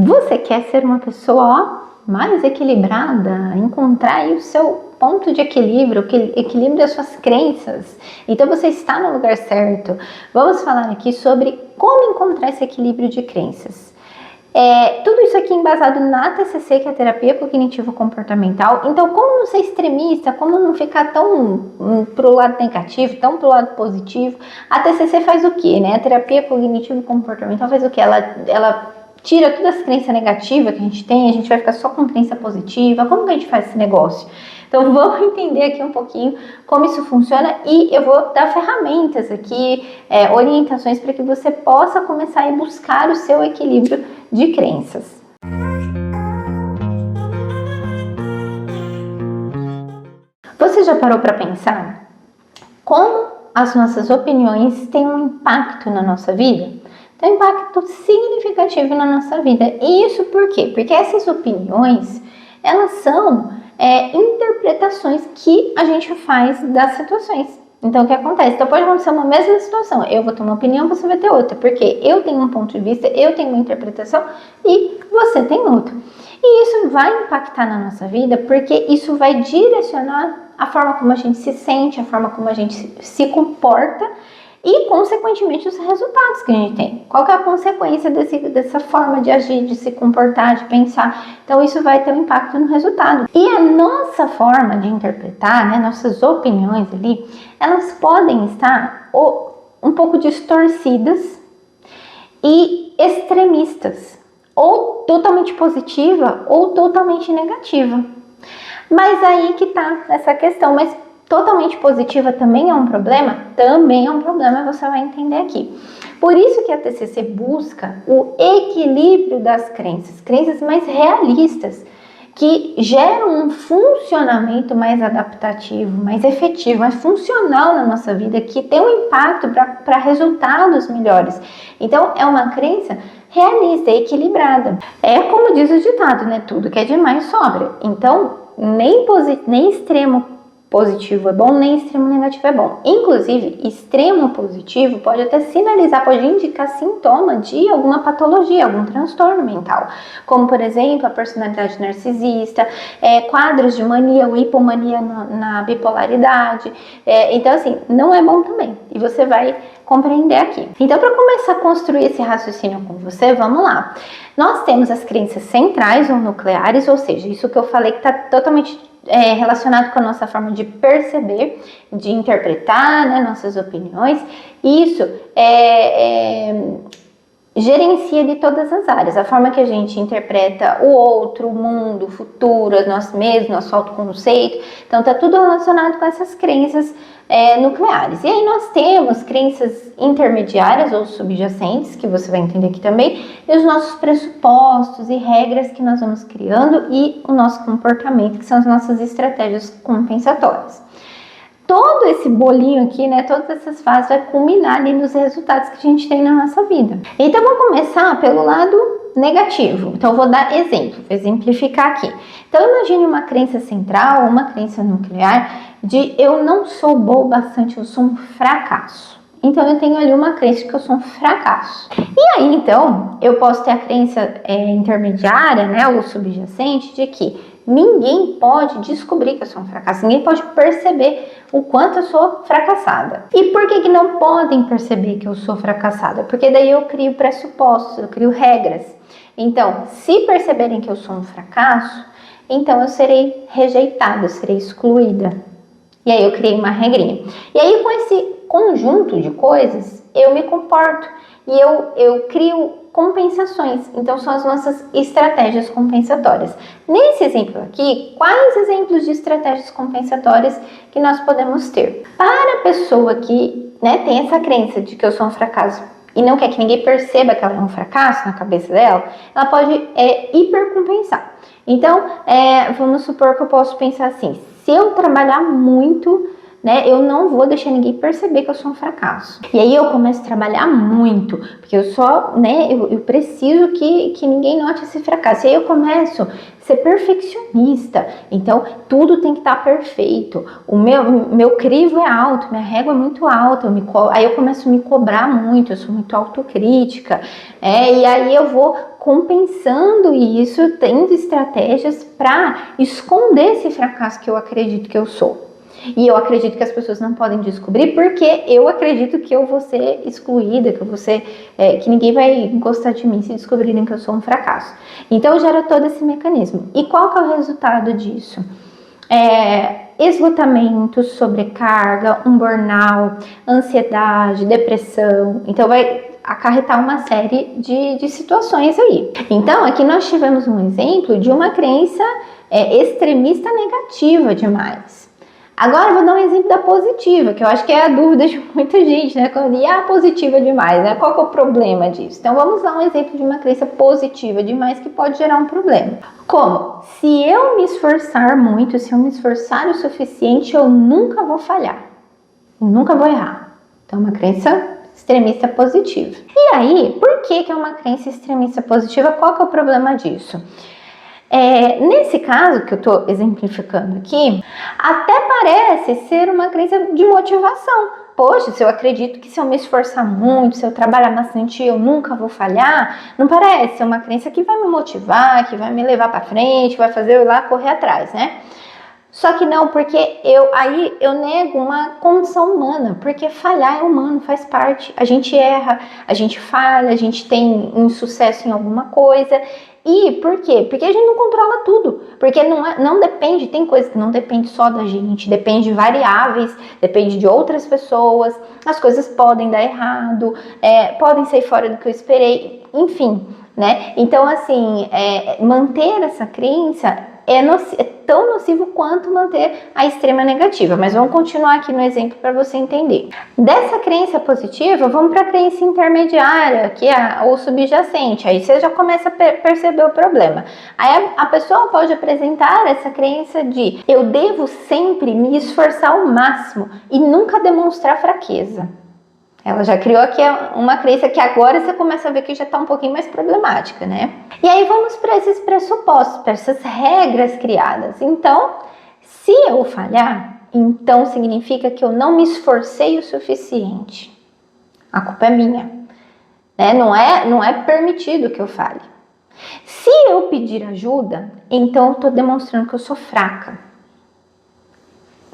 Você quer ser uma pessoa mais equilibrada, encontrar aí o seu ponto de equilíbrio, o equilíbrio das suas crenças. Então você está no lugar certo. Vamos falar aqui sobre como encontrar esse equilíbrio de crenças. Tudo isso aqui embasado na TCC, que é a terapia cognitivo-comportamental. Então, como não ser extremista, como não ficar tão pro lado negativo, tão pro lado positivo, a TCC faz o quê, né? A terapia cognitivo-comportamental faz o quê? Ela tira todas as crenças negativas que a gente tem, a gente vai ficar só com crença positiva. Como que a gente faz esse negócio? Então vamos entender aqui um pouquinho como isso funciona e eu vou dar ferramentas aqui, orientações para que você possa começar a buscar o seu equilíbrio de crenças. Você já parou para pensar como as nossas opiniões têm um impacto na nossa vida? Tem um impacto significativo na nossa vida. E isso por quê? Porque essas opiniões, elas são interpretações que a gente faz das situações. Então, o que acontece? Então, pode acontecer uma mesma situação. Eu vou ter uma opinião, você vai ter outra. Porque eu tenho um ponto de vista, eu tenho uma interpretação e você tem outra. E isso vai impactar na nossa vida porque isso vai direcionar a forma como a gente se sente, a forma como a gente se comporta e, consequentemente, os resultados que a gente tem. Qual que é a consequência dessa forma de agir, de se comportar, de pensar? Então, isso vai ter um impacto no resultado. E a nossa forma de interpretar, né, nossas opiniões ali, elas podem estar um pouco distorcidas e extremistas, ou totalmente positiva ou totalmente negativa. Mas aí que tá essa questão, mas totalmente positiva também é um problema? Também é um problema, você vai entender aqui. Por isso que a TCC busca o equilíbrio das crenças mais realistas, que geram um funcionamento mais adaptativo, mais efetivo, mais funcional na nossa vida, que tem um impacto para resultados melhores. Então, é uma crença realista, equilibrada. É como diz o ditado, né? Tudo que é demais sobra. Então, nem extremo positivo é bom, nem extremo negativo é bom. Inclusive, extremo positivo pode até sinalizar, pode indicar sintoma de alguma patologia, algum transtorno mental. Como, por exemplo, a personalidade narcisista, quadros de mania ou hipomania na bipolaridade. Então, assim, não é bom também. E você vai compreender aqui. Então, para começar a construir esse raciocínio com você, vamos lá. Nós temos as crenças centrais ou nucleares, ou seja, isso que eu falei que está totalmente relacionado com a nossa forma de perceber, de interpretar, né, nossas opiniões. Isso gerencia de todas as áreas, a forma que a gente interpreta o outro, o mundo, o futuro, nós mesmos, nosso autoconceito. Então tá tudo relacionado com essas crenças nucleares. E aí nós temos crenças intermediárias ou subjacentes, que você vai entender aqui também, e os nossos pressupostos e regras que nós vamos criando e o nosso comportamento, que são as nossas estratégias compensatórias. Todo esse bolinho aqui, né, todas essas fases vai culminar ali nos resultados que a gente tem na nossa vida. Então, vamos começar pelo lado negativo. Então, eu vou dar exemplo, vou exemplificar aqui. Então, imagine uma crença central, uma crença nuclear de eu não sou boa o bastante, eu sou um fracasso. Então, eu tenho ali uma crença de que eu sou um fracasso. E aí, então, eu posso ter a crença intermediária, né, ou subjacente, de que ninguém pode descobrir que eu sou um fracasso, ninguém pode perceber o quanto eu sou fracassada. E por que não podem perceber que eu sou fracassada? Porque daí eu crio pressupostos, eu crio regras. Então, se perceberem que eu sou um fracasso, então eu serei rejeitada, eu serei excluída. E aí eu criei uma regrinha. E aí com esse conjunto de coisas, eu me comporto e eu crio compensações. Então são as nossas estratégias compensatórias. Nesse exemplo aqui, quais exemplos de estratégias compensatórias que nós podemos ter? Para a pessoa que, né, tem essa crença de que eu sou um fracasso e não quer que ninguém perceba que ela é um fracasso na cabeça dela, ela pode hipercompensar. Então, vamos supor que eu posso pensar assim: se eu trabalhar muito né? Eu não vou deixar ninguém perceber que eu sou um fracasso. E aí eu começo a trabalhar muito, porque eu só, né, eu preciso que ninguém note esse fracasso. E aí eu começo a ser perfeccionista, então tudo tem que estar perfeito. O meu crivo é alto, minha régua é muito alta, aí eu começo a me cobrar muito, eu sou muito autocrítica, e aí eu vou compensando isso, tendo estratégias para esconder esse fracasso que eu acredito que eu sou. E eu acredito que as pessoas não podem descobrir, porque eu acredito que eu vou ser excluída, que ninguém vai gostar de mim se descobrirem que eu sou um fracasso. Então gera todo esse mecanismo. E qual que é o resultado disso? Esgotamento, sobrecarga, um burnout, ansiedade, depressão. Então vai acarretar uma série de situações aí. Então aqui nós tivemos um exemplo de uma crença extremista negativa demais. Agora eu vou dar um exemplo da positiva, que eu acho que é a dúvida de muita gente, né? Quando a positiva demais, né? Qual que é o problema disso? Então vamos dar um exemplo de uma crença positiva demais que pode gerar um problema. Como? Se eu me esforçar muito, se eu me esforçar o suficiente, eu nunca vou falhar. Eu nunca vou errar. Então é uma crença extremista positiva. E aí, por que é uma crença extremista positiva? Qual que é o problema disso? Nesse caso que eu estou exemplificando aqui, até parece ser uma crença de motivação. Poxa, se eu acredito que se eu me esforçar muito, se eu trabalhar bastante, eu nunca vou falhar, não parece ser uma crença que vai me motivar, que vai me levar para frente, que vai fazer eu ir lá correr atrás, né? Só que não, porque aí eu nego uma condição humana, porque falhar é humano, faz parte. A gente erra, a gente falha, a gente tem insucesso em alguma coisa. E por quê? Porque a gente não controla tudo, porque não depende, tem coisa que não depende só da gente, depende de variáveis, depende de outras pessoas, as coisas podem dar errado, podem sair fora do que eu esperei, enfim, né? Então, assim, manter essa crença é tão nocivo quanto manter a extrema negativa, mas vamos continuar aqui no exemplo para você entender. Dessa crença positiva, vamos para a crença intermediária, que é o subjacente, aí você já começa a perceber o problema. Aí a pessoa pode apresentar essa crença de eu devo sempre me esforçar ao máximo e nunca demonstrar fraqueza. Ela já criou aqui uma crença que agora você começa a ver que já está um pouquinho mais problemática, né? E aí vamos para esses pressupostos, para essas regras criadas. Então, se eu falhar, então significa que eu não me esforcei o suficiente. A culpa é minha, né? Não é permitido que eu fale. Se eu pedir ajuda, então eu estou demonstrando que eu sou fraca.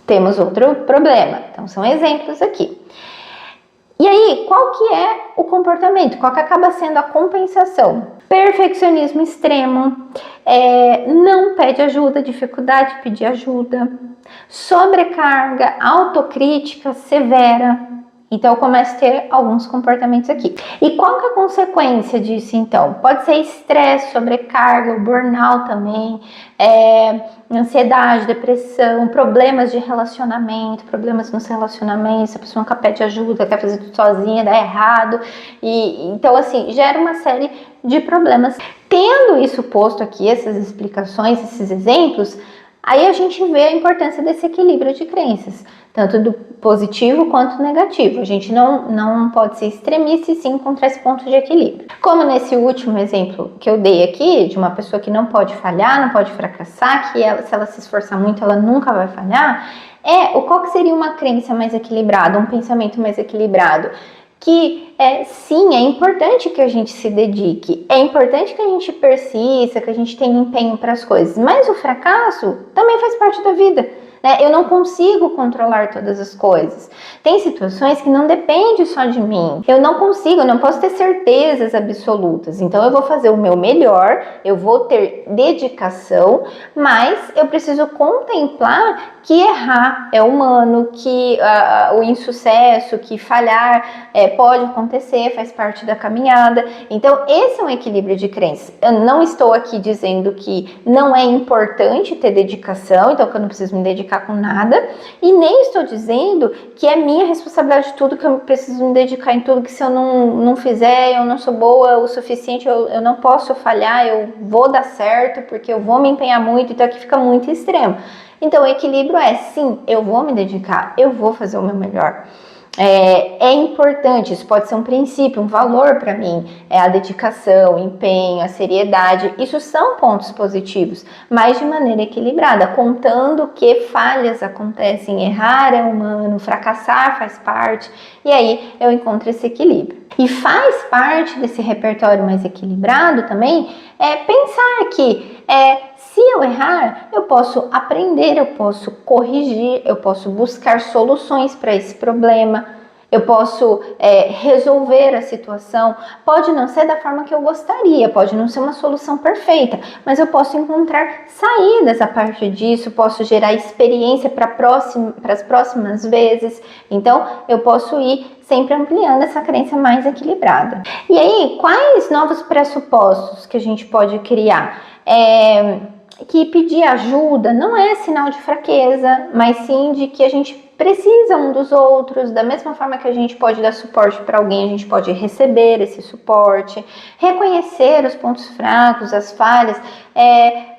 Temos outro problema. Então, são exemplos aqui. E aí, qual que é o comportamento? Qual que acaba sendo a compensação? Perfeccionismo extremo, não pede ajuda, dificuldade de pedir ajuda, sobrecarga, autocrítica severa. Então, eu começo a ter alguns comportamentos aqui. E qual que é a consequência disso, então? Pode ser estresse, sobrecarga, burnout também, ansiedade, depressão, problemas de relacionamento, problemas nos relacionamentos, a pessoa nunca pede ajuda, quer fazer tudo sozinha, dá errado. Então, assim, gera uma série de problemas. Tendo isso posto aqui, essas explicações, esses exemplos, aí a gente vê a importância desse equilíbrio de crenças, tanto do positivo quanto do negativo. A gente não pode ser extremista e sim encontrar esse ponto de equilíbrio. Como nesse último exemplo que eu dei aqui, de uma pessoa que não pode falhar, não pode fracassar, que se ela se esforçar muito, ela nunca vai falhar, qual que seria uma crença mais equilibrada, um pensamento mais equilibrado? Que sim, é importante que a gente se dedique, é importante que a gente persista, que a gente tenha empenho para as coisas, mas o fracasso também faz parte da vida, né? Eu não consigo controlar todas as coisas. Tem situações que não dependem só de mim. Eu não posso ter certezas absolutas. Então eu vou fazer o meu melhor, eu vou ter dedicação, mas eu preciso contemplar que errar é humano, que o insucesso, que falhar pode acontecer, faz parte da caminhada. Então esse é um equilíbrio de crenças. Eu não estou aqui dizendo que não é importante ter dedicação, então que eu não preciso me dedicar dedicar com nada, e nem estou dizendo que é minha responsabilidade de tudo, que eu preciso me dedicar em tudo, que se eu não fizer, eu não sou boa o suficiente, eu não posso falhar, eu vou dar certo, porque eu vou me empenhar muito, então aqui fica muito extremo. Então o equilíbrio é, sim, eu vou me dedicar, eu vou fazer o meu melhor. É importante, isso pode ser um princípio, um valor para mim, a dedicação, o empenho, a seriedade, isso são pontos positivos, mas de maneira equilibrada, contando que falhas acontecem, errar é humano, fracassar faz parte, e aí eu encontro esse equilíbrio. E faz parte desse repertório mais equilibrado também, pensar que se eu errar, eu posso aprender, eu posso corrigir, eu posso buscar soluções para esse problema, eu posso resolver a situação. Pode não ser da forma que eu gostaria, pode não ser uma solução perfeita, mas eu posso encontrar saídas a partir disso, posso gerar experiência para as próximas vezes. Então, eu posso ir sempre ampliando essa crença mais equilibrada. E aí, quais novos pressupostos que a gente pode criar? Que pedir ajuda não é sinal de fraqueza, mas sim de que a gente precisa um dos outros, da mesma forma que a gente pode dar suporte para alguém, a gente pode receber esse suporte, reconhecer os pontos fracos, as falhas,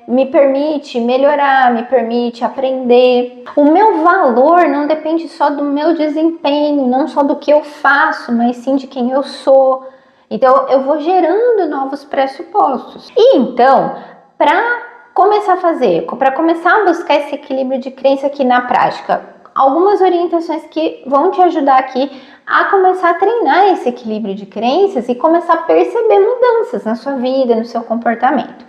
me permite melhorar, me permite aprender. O meu valor não depende só do meu desempenho, não só do que eu faço, mas sim de quem eu sou. Então, eu vou gerando novos pressupostos. E então, para começar a buscar esse equilíbrio de crença aqui na prática, algumas orientações que vão te ajudar aqui a começar a treinar esse equilíbrio de crenças e começar a perceber mudanças na sua vida, no seu comportamento.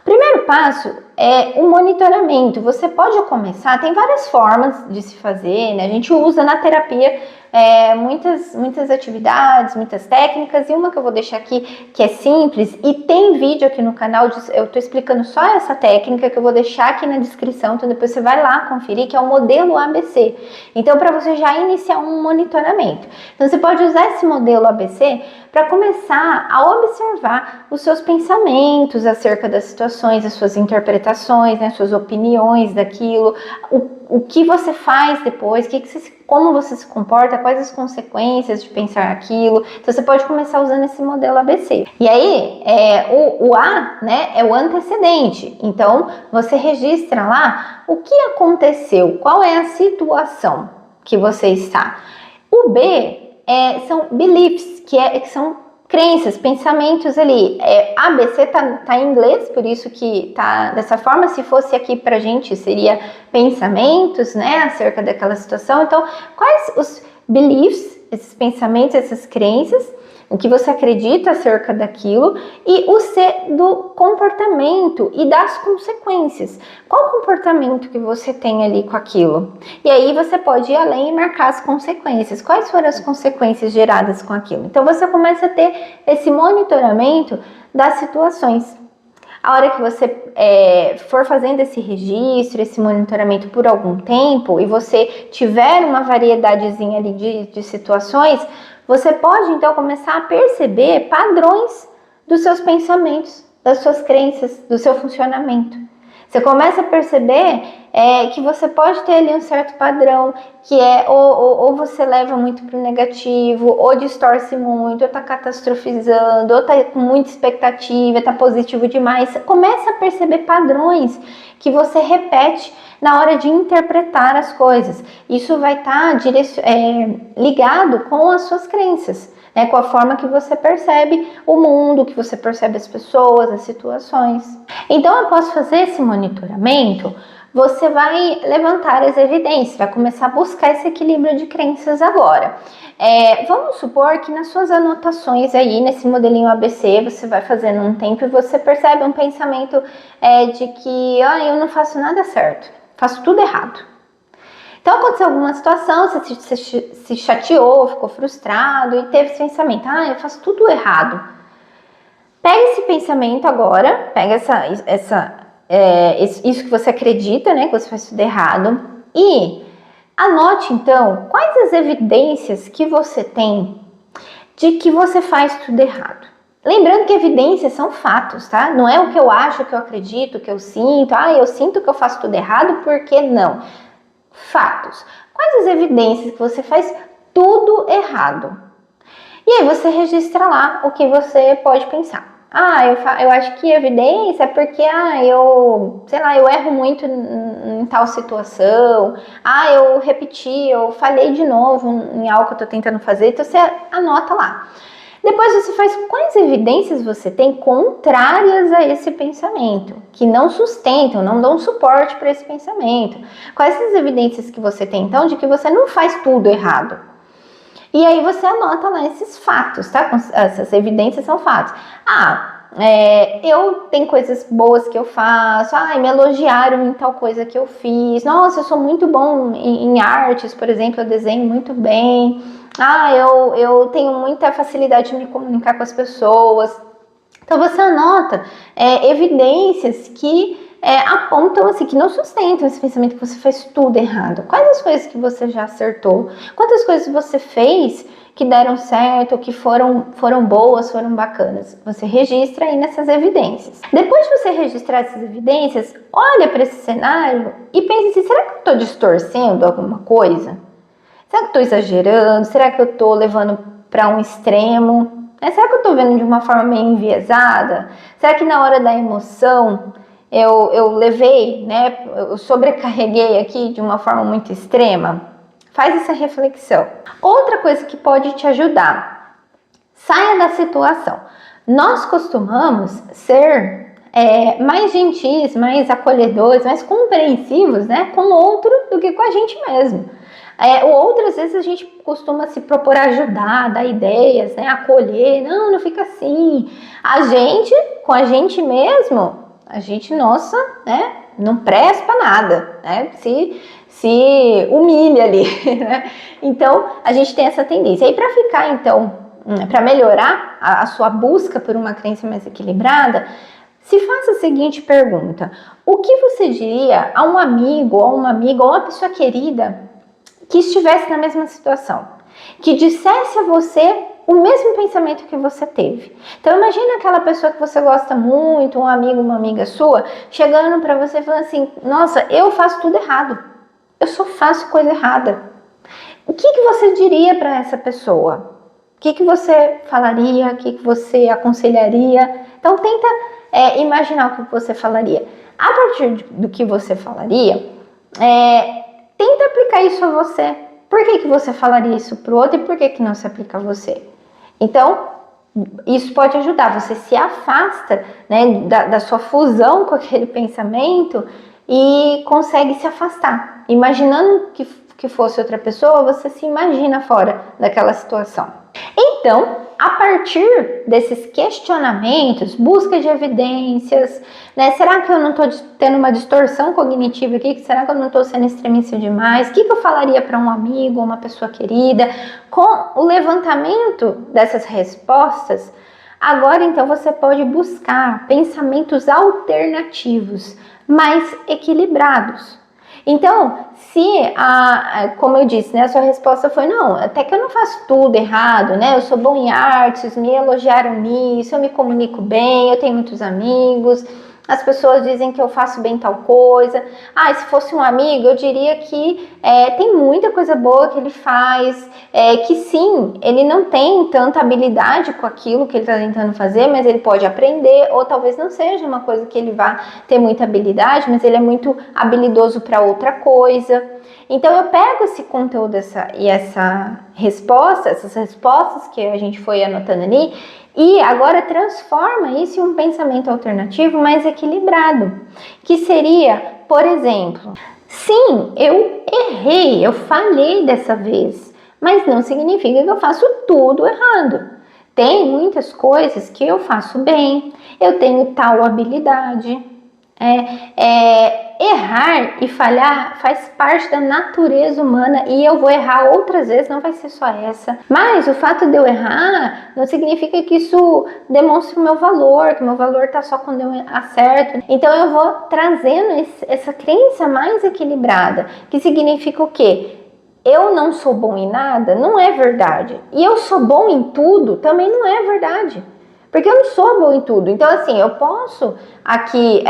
O primeiro passo é o monitoramento. Você pode começar, tem várias formas de se fazer, né? A gente usa na terapia muitas atividades, muitas técnicas, e uma que eu vou deixar aqui que é simples e tem vídeo aqui no canal, eu tô explicando só essa técnica que eu vou deixar aqui na descrição, então depois você vai lá conferir, que é o modelo ABC. Então, para você já iniciar um monitoramento. Então, você pode usar esse modelo ABC para começar a observar os seus pensamentos acerca das situações, as suas interpretações, né, suas opiniões daquilo, o que você faz depois, como você se comporta, quais as consequências de pensar aquilo. Então você pode começar usando esse modelo ABC. E aí, o A, né, é o antecedente. Então você registra lá o que aconteceu, qual é a situação que você está. O B são beliefs, que são crenças, pensamentos ali. ABC tá em inglês, por isso que tá dessa forma. Se fosse aqui pra gente, seria pensamentos, né, acerca daquela situação. Então, quais os beliefs, esses pensamentos, essas crenças, o que você acredita acerca daquilo, e o C do comportamento e das consequências. Qual comportamento que você tem ali com aquilo? E aí você pode ir além e marcar as consequências. Quais foram as consequências geradas com aquilo? Então você começa a ter esse monitoramento das situações. A hora que você for fazendo esse registro, esse monitoramento por algum tempo, e você tiver uma variedadezinha ali de situações, você pode então começar a perceber padrões dos seus pensamentos, das suas crenças, do seu funcionamento. Você começa a perceber que você pode ter ali um certo padrão, que ou você leva muito para o negativo, ou distorce muito, ou está catastrofizando, ou está com muita expectativa, está positivo demais. Você começa a perceber padrões que você repete na hora de interpretar as coisas. Isso vai estar ligado com as suas crenças, né? Com a forma que você percebe o mundo, que você percebe as pessoas, as situações. Então, após fazer esse monitoramento, você vai levantar as evidências, vai começar a buscar esse equilíbrio de crenças agora. Vamos supor que nas suas anotações aí, nesse modelinho ABC, você vai fazendo um tempo e você percebe um pensamento de que eu não faço nada certo, faço tudo errado. Então aconteceu alguma situação, você se chateou, ficou frustrado e teve esse pensamento, eu faço tudo errado. Pega esse pensamento agora, pega isso que você acredita, né, que você faz tudo errado, e anote então quais as evidências que você tem de que você faz tudo errado. Lembrando que evidências são fatos, tá? Não é o que eu acho, o que eu acredito, o que eu sinto. Eu sinto que eu faço tudo errado, por que não? fatos. Quais as evidências que você faz tudo errado? E aí você registra lá o que você pode pensar. Eu acho que evidência é porque, eu erro muito em tal situação. Eu repeti, eu falhei de novo em algo que eu tô tentando fazer. Então você anota lá. Depois você faz quais evidências você tem contrárias a esse pensamento, que não sustentam, não dão suporte para esse pensamento. Quais as evidências que você tem, então, de que você não faz tudo errado? E aí você anota lá esses fatos, tá? Essas evidências são fatos. Eu tenho coisas boas que eu faço. Me elogiaram em tal coisa que eu fiz. Nossa, eu sou muito bom em artes, por exemplo, eu desenho muito bem. Eu tenho muita facilidade de me comunicar com as pessoas. Então você anota evidências que apontam assim, que não sustentam esse pensamento que você faz tudo errado. Quais as coisas que você já acertou? Quantas coisas você fez que deram certo, que foram boas, foram bacanas? Você registra aí nessas evidências. Depois de você registrar essas evidências, olha para esse cenário e pense assim, será que eu estou distorcendo alguma coisa? Será que eu estou exagerando? Será que eu estou levando para um extremo? Será que eu estou vendo de uma forma meio enviesada? Será que na hora da emoção eu levei, né? Eu sobrecarreguei aqui de uma forma muito extrema? Faz essa reflexão. Outra coisa que pode te ajudar: saia da situação. Nós costumamos ser mais gentis, mais acolhedores, mais compreensivos, né, com o outro do que com a gente mesmo. Outras vezes a gente costuma se propor a ajudar, dar ideias, né, acolher. Não fica assim. Com a gente mesmo, nossa, né, não presta pra nada, né, se humilha ali, né? Então, a gente tem essa tendência. E para ficar, então, para melhorar a sua busca por uma crença mais equilibrada, se faça a seguinte pergunta: o que você diria a um amigo, ou uma amiga, ou uma pessoa querida que estivesse na mesma situação, que dissesse a você o mesmo pensamento que você teve? Então imagina aquela pessoa que você gosta muito, um amigo, uma amiga sua, chegando para você e falando assim: nossa, eu faço tudo errado, eu só faço coisa errada. O que você diria para essa pessoa? O que você falaria? O que você aconselharia? Então tenta imaginar o que você falaria. A partir do que você falaria, tenta aplicar isso a você. Por que você falaria isso para o outro e por que não se aplica a você? Então, isso pode ajudar. Você se afasta, né, da sua fusão com aquele pensamento e consegue se afastar. Imaginando que fosse outra pessoa, você se imagina fora daquela situação. Então, a partir desses questionamentos, busca de evidências, né? Será que eu não estou tendo uma distorção cognitiva aqui? Será que eu não estou sendo extremista demais? O que eu falaria para um amigo, uma pessoa querida? Com o levantamento dessas respostas, agora então você pode buscar pensamentos alternativos, mais equilibrados. Então, se, como eu disse, né, a sua resposta foi: não, até que eu não faço tudo errado, né? Eu sou bom em artes, me elogiaram nisso, eu me comunico bem, eu tenho muitos amigos, as pessoas dizem que eu faço bem tal coisa. Se fosse um amigo, eu diria que tem muita coisa boa que ele faz, que sim, ele não tem tanta habilidade com aquilo que ele está tentando fazer, mas ele pode aprender, ou talvez não seja uma coisa que ele vá ter muita habilidade, mas ele é muito habilidoso para outra coisa. Então eu pego esse conteúdo essas respostas que a gente foi anotando ali, e agora transforma isso em um pensamento alternativo mais equilibrado, que seria, por exemplo: sim, eu errei, eu falhei dessa vez, mas não significa que eu faço tudo errado. Tem muitas coisas que eu faço bem, eu tenho tal habilidade. Errar e falhar faz parte da natureza humana, e eu vou errar outras vezes, não vai ser só essa. Mas o fato de eu errar não significa que isso demonstre o meu valor, que o meu valor está só quando eu acerto. Então eu vou trazendo essa crença mais equilibrada, que significa o quê? Eu não sou bom em nada, não é verdade. E eu sou bom em tudo, também não é verdade. Porque eu não sou bom em tudo. Então, assim, eu posso aqui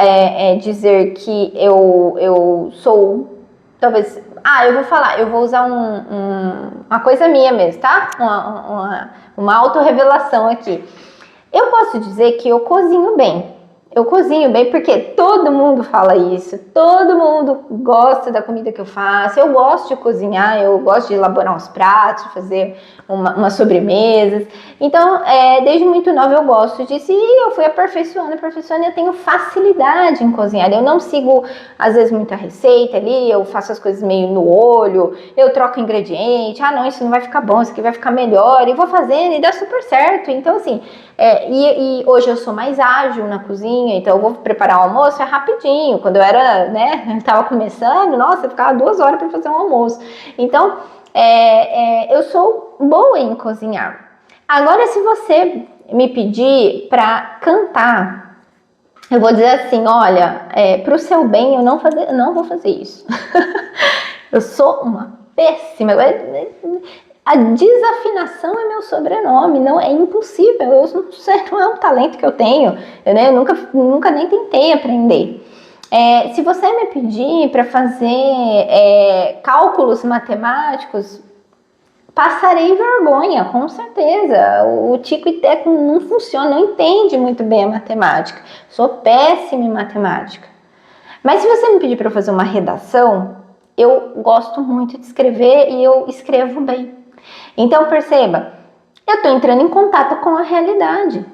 dizer que eu sou talvez eu vou falar, eu vou usar uma coisa minha mesmo, tá? Uma autorrevelação aqui. Eu posso dizer que eu cozinho bem. Eu cozinho bem porque todo mundo fala isso, todo mundo gosta da comida que eu faço, eu gosto de cozinhar, eu gosto de elaborar uns pratos, de fazer umas sobremesas. Então, desde muito nova eu gosto disso e eu fui aperfeiçoando e eu tenho facilidade em cozinhar. Eu não sigo, às vezes, muita receita ali, eu faço as coisas meio no olho, eu troco ingrediente, não, isso não vai ficar bom, isso aqui vai ficar melhor, e vou fazendo e dá super certo. Então, assim, e hoje eu sou mais ágil na cozinha, então eu vou preparar o almoço, rapidinho. Quando eu era, tava começando, nossa, eu ficava 2 horas para fazer um almoço. Então, eu sou boa em cozinhar. Agora, se você me pedir para cantar, eu vou dizer assim, olha, para o seu bem, eu não vou fazer isso. Eu sou uma péssima. A desafinação é meu sobrenome, não é impossível, não é um talento que eu tenho, né? Eu nunca nem tentei aprender. Se você me pedir para fazer cálculos matemáticos, passarei vergonha, com certeza. O tico e teco não funciona, não entende muito bem a matemática. Sou péssima em matemática. Mas se você me pedir para fazer uma redação, eu gosto muito de escrever e eu escrevo bem. Então perceba, eu estou entrando em contato com a realidade.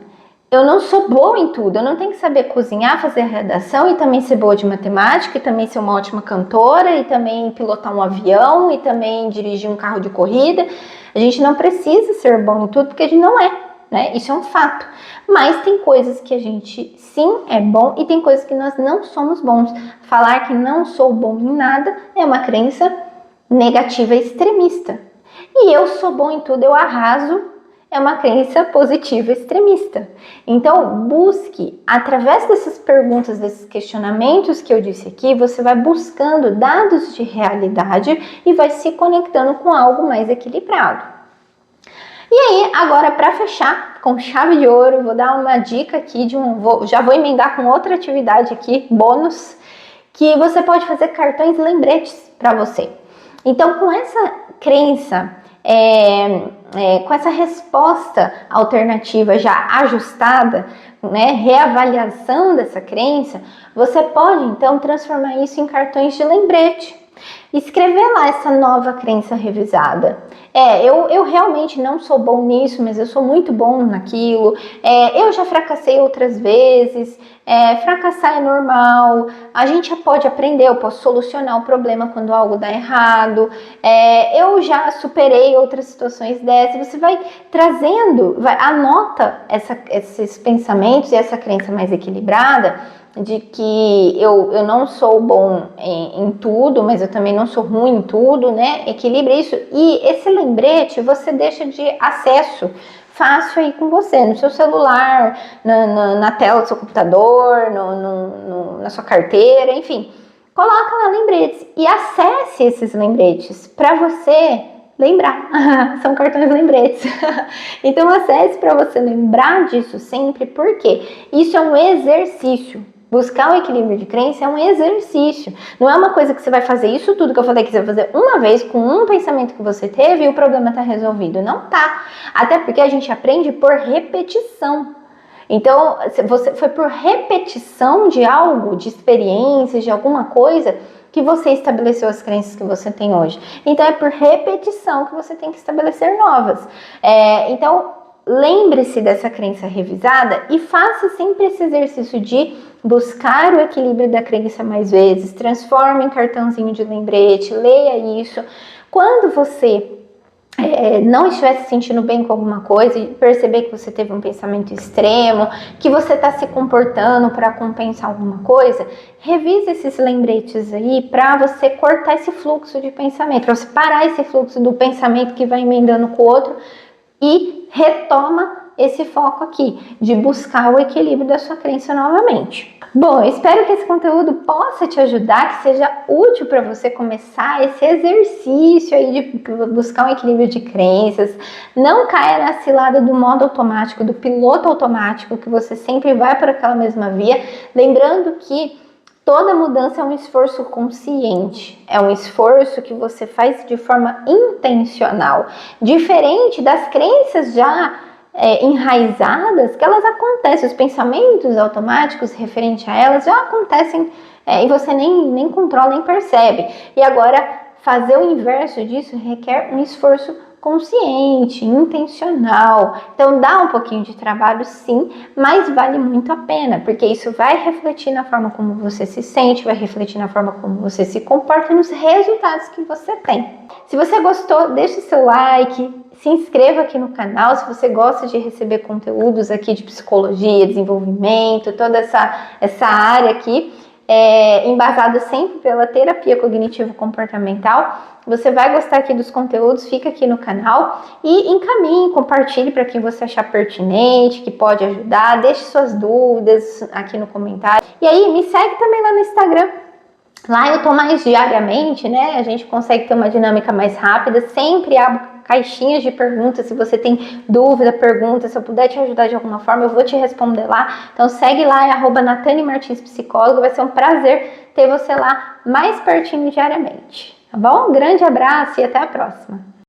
Eu não sou boa em tudo, eu não tenho que saber cozinhar, fazer redação e também ser boa de matemática, e também ser uma ótima cantora, e também pilotar um avião, e também dirigir um carro de corrida. A gente não precisa ser bom em tudo porque a gente não é, né? Isso é um fato. Mas tem coisas que a gente sim é bom e tem coisas que nós não somos bons. Falar que não sou bom em nada é uma crença negativa extremista. E eu sou bom em tudo, eu arraso, é uma crença positiva extremista. Então, busque, através dessas perguntas, desses questionamentos que eu disse aqui, você vai buscando dados de realidade e vai se conectando com algo mais equilibrado. E aí, agora para fechar com chave de ouro, vou dar uma dica aqui já vou emendar com outra atividade aqui, bônus, que você pode fazer cartões lembretes para você. Então, com essa crença, com essa resposta alternativa já ajustada, reavaliação dessa crença, você pode então transformar isso em cartões de lembrete. Escrever lá essa nova crença revisada. Eu realmente não sou bom nisso, mas eu sou muito bom naquilo. Eu já fracassei outras vezes. Fracassar é normal. A gente pode aprender, eu posso solucionar o problema quando algo dá errado. Eu já superei outras situações dessas. Você vai trazendo, anota esses pensamentos e essa crença mais equilibrada de que eu não sou bom em tudo, mas eu também não sou ruim em tudo, né? Equilibra isso. E esse lembrete você deixa de acesso fácil aí com você, no seu celular, na tela do seu computador, na sua carteira, enfim. Coloca lá lembretes e acesse esses lembretes para você lembrar. São cartões lembretes. Então acesse para você lembrar disso sempre, porque isso é um exercício. Buscar o equilíbrio de crença é um exercício. Não é uma coisa que você vai fazer isso tudo que eu falei que você vai fazer uma vez com um pensamento que você teve e o problema está resolvido. Não tá. Até porque a gente aprende por repetição. Então, foi por repetição de algo, de experiências, de alguma coisa, que você estabeleceu as crenças que você tem hoje. Então, é por repetição que você tem que estabelecer novas. Então, lembre-se dessa crença revisada e faça sempre esse exercício de buscar o equilíbrio da crença mais vezes, transforme em cartãozinho de lembrete, leia isso. Quando você não estiver se sentindo bem com alguma coisa e perceber que você teve um pensamento extremo, que você está se comportando para compensar alguma coisa, revise esses lembretes aí para você cortar esse fluxo de pensamento, para você parar esse fluxo do pensamento que vai emendando com o outro e retoma esse foco aqui, de buscar o equilíbrio da sua crença novamente. Bom, eu espero que esse conteúdo possa te ajudar, que seja útil para você começar esse exercício aí de buscar um equilíbrio de crenças. Não caia na cilada do modo automático, do piloto automático, que você sempre vai por aquela mesma via. Lembrando que Toda mudança é um esforço consciente, é um esforço que você faz de forma intencional, diferente das crenças já enraizadas, que elas acontecem, os pensamentos automáticos referentes a elas já acontecem e você nem controla, nem percebe. E agora, fazer o inverso disso requer um esforço consciente, intencional. Então dá um pouquinho de trabalho sim, mas vale muito a pena, porque isso vai refletir na forma como você se sente, vai refletir na forma como você se comporta e nos resultados que você tem. Se você gostou, deixe seu like, se inscreva aqui no canal se você gosta de receber conteúdos aqui de psicologia, desenvolvimento, toda essa área aqui, embasada sempre pela terapia cognitivo-comportamental. Você vai gostar aqui dos conteúdos, fica aqui no canal e encaminhe, compartilhe para quem você achar pertinente, que pode ajudar, deixe suas dúvidas aqui no comentário. E aí, me segue também lá no Instagram. Lá eu tô mais diariamente, né? A gente consegue ter uma dinâmica mais rápida, sempre abro caixinhas de perguntas, se você tem dúvida, pergunta, se eu puder te ajudar de alguma forma, eu vou te responder lá. Então segue lá, é @NathanieMartinsPsicóloga, vai ser um prazer ter você lá mais pertinho diariamente, tá bom? Um grande abraço e até a próxima!